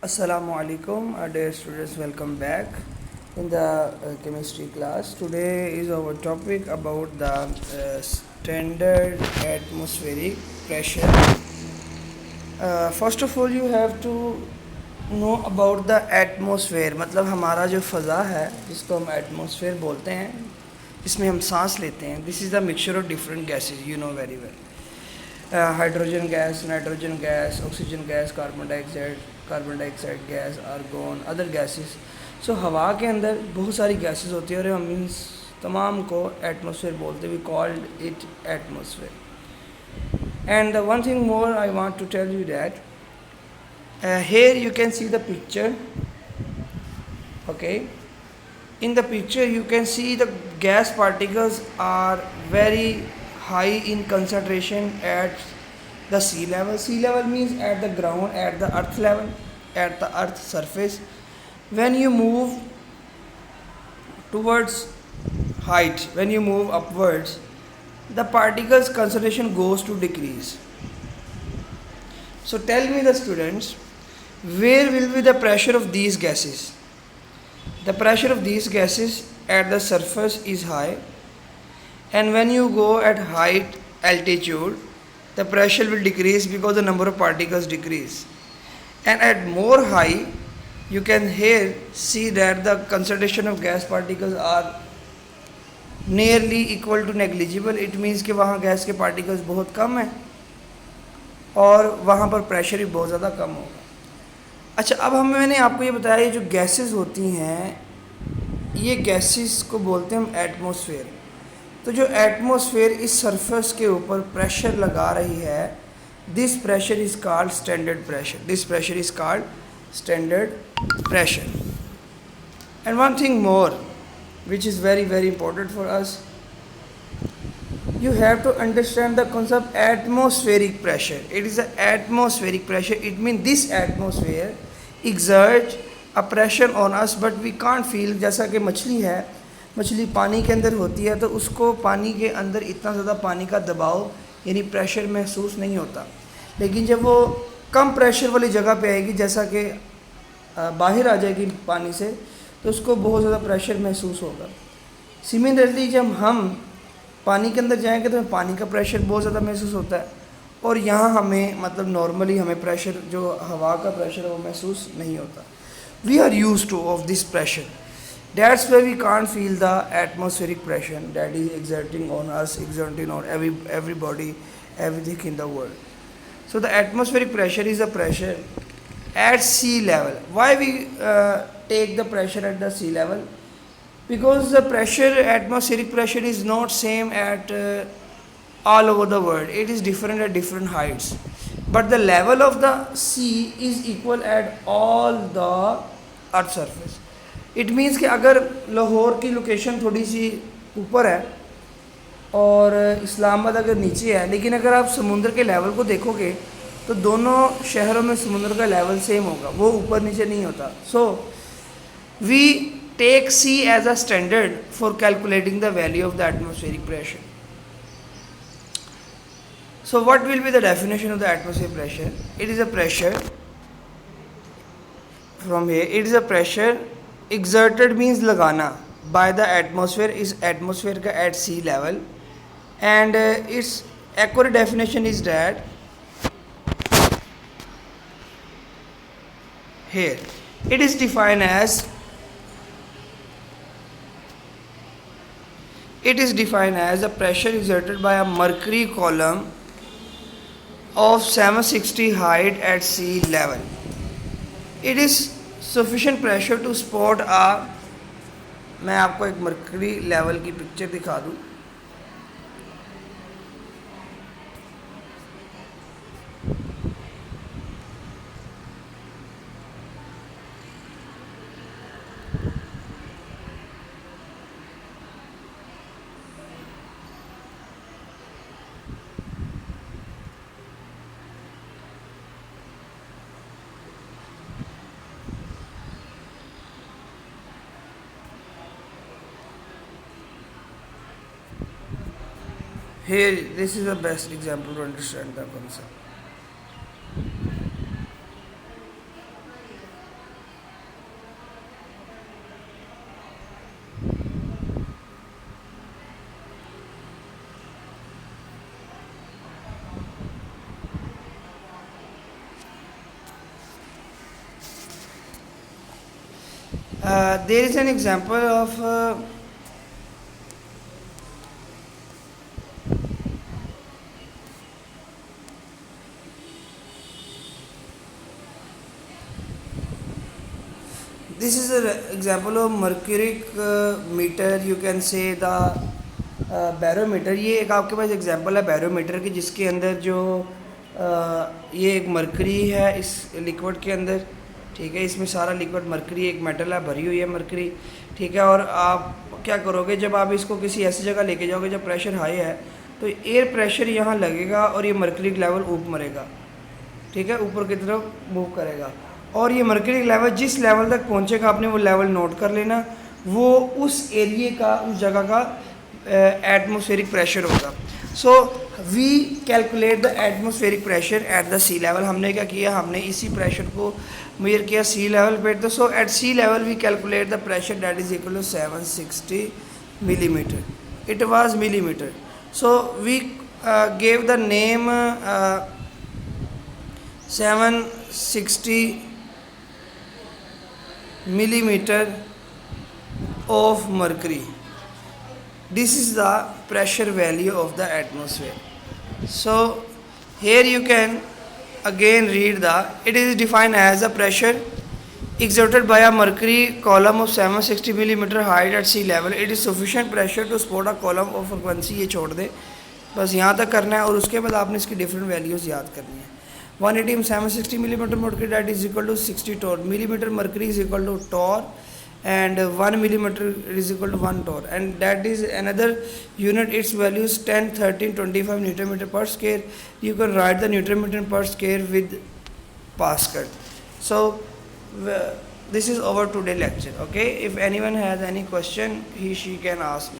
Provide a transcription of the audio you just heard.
Assalamu alaikum, dear students. Welcome back in the chemistry class. Today is our topic about the standard atmospheric pressure. First of all, you have to know about the atmosphere. मतलब हमारा जो फ़ज़ा है जिसको हम atmosphere बोलते हैं, इसमें हम सांस लेते हैं. This is the mixture of different gases, you know very well. Hydrogen gas, nitrogen gas, oxygen gas, carbon dioxide gas, argon, other gases. So हवा के अंदर बहुत सारी गैसेस होती है और हम इन तमाम को एटमॉस्फेयर बोलते हैं. We called it atmosphere. And the one thing more I want to tell you that here you can see the picture. Okay, in the picture you can see the gas particles are very high in concentration at the sea level. Sea level means at the ground, at the earth level, at the earth surface. When you move towards height, when you move upwards, the particles concentration goes to decrease. So tell me the students, where will be the pressure of these gases? The pressure of these gases at the surface is high, and when you go at height altitude, the pressure will decrease because the number of particles decrease. And at more high, you can here see that the concentration of gas particles are nearly equal to negligible. It means कि वहाँ gas के particles बहुत कम हैं और वहाँ पर pressure भी बहुत ज़्यादा कम होगा. अच्छा, अब मैंने आपको ये बताया, ये जो गैसेस होती हैं, ये गैसेस को बोलते हैं हम एटमॉस्फेयर. तो जो एटमॉस्फेयर इस सरफेस के ऊपर प्रेशर लगा रही है, this pressure is called standard pressure. This pressure is called standard pressure. And one thing more which is very very important for us, you have to understand the concept atmospheric pressure. It is an atmospheric pressure. It means this atmosphere exerts a pressure on us but we can't feel. जैसा कि मछली है, मछली पानी के अंदर होती है तो उसको पानी के अंदर इतना ज़्यादा पानी का दबाव यानी प्रेशर महसूस नहीं होता. लेकिन जब वो कम प्रेशर वाली जगह पे आएगी, जैसा कि बाहर आ जाएगी पानी से, तो उसको बहुत ज़्यादा प्रेशर महसूस होगा. सिमिलरली जब हम पानी के अंदर जाएंगे तो पानी का प्रेशर बहुत ज़्यादा महसूस होता है और यहाँ हमें मतलब नॉर्मली हमें प्रेशर जो हवा का प्रेशर है वो महसूस नहीं होता. We are use to of this pressure. That's way we can't feel the atmospheric pressure that is exerting on us, exerting on everybody, everything in the world. So the atmospheric pressure is a pressure at sea level. Why we take the pressure at the sea level? Because the pressure, atmospheric pressure is not same at all over the world. It is different at different heights, but the level of the sea is equal at all the earth surface. It means कि अगर लाहौर की location थोड़ी सी ऊपर है और इस्लामाबाद अगर नीचे है, लेकिन अगर आप समुद्र के लेवल को देखोगे तो दोनों शहरों में समुद्र का लेवल सेम होगा, वो ऊपर नीचे नहीं होता. So we take sea as a standard for calculating the value of the atmospheric pressure. So what will be the definition of the atmospheric pressure? It is a pressure from here. It is a pressure exerted means लगाना by the atmosphere, इस atmosphere का at sea level. And its accurate definition is that here it is defined as a pressure exerted by a mercury column of 760 height at sea level. It is sufficient pressure to support a, मैं आपको एक mercury level की picture दिखा दूँ. Here, this is the best example to understand the concept. There is an example of this is an example of mercuric meter, you can say the barometer. ये एक आपके पास example है barometer की, जिसके अंदर जो ये एक मरकरी है इस लिक्विड के अंदर, ठीक है. इसमें सारा लिक्विड मरकरी, एक मेटल है, भरी हुई है मरकरी, ठीक है. और आप क्या करोगे, जब आप इसको किसी ऐसी जगह लेके जाओगे जब प्रेशर हाई है, तो एयर प्रेशर यहाँ लगेगा और ये मरकरी लेवल ऊपर मरेगा, ठीक है, ऊपर की तरफ मूव करेगा. और ये मरकरी लेवल जिस लेवल तक पहुँचेगा आपने वो लेवल नोट कर लेना. वो उस एरिए का, उस जगह का एटमॉस्फेरिक प्रेशर होगा. So we calculate the atmospheric pressure at the sea level. हमने क्या किया, हमने इसी प्रेशर को मेजर किया सी लेवल पे. तो so at sea level we calculate the pressure that is equal to 760 millimeter. It was millimeter. So we gave the name 760 millimeter of mercury. This is the pressure value of the atmosphere. So here you can again read it is defined as a pressure exerted by a mercury column of 760 millimeter height at sea level. It is sufficient pressure to support a column of frequency. ये छोड़ दे, बस यहाँ तक करना है. और उसके बाद आपने इसकी डिफरेंट वैल्यूज़ याद करनी है. 180 760 millimeter mercury that is equal to 60 torr. Millimeter mercury is equal to torr, and 1 millimeter is equal to 1 torr, and that is another unit. Its value is 10 13 25 newton meter per square. You can write the newton meter per square with Pascal. So this is our today lecture. Okay, if anyone has any question, he she can ask me.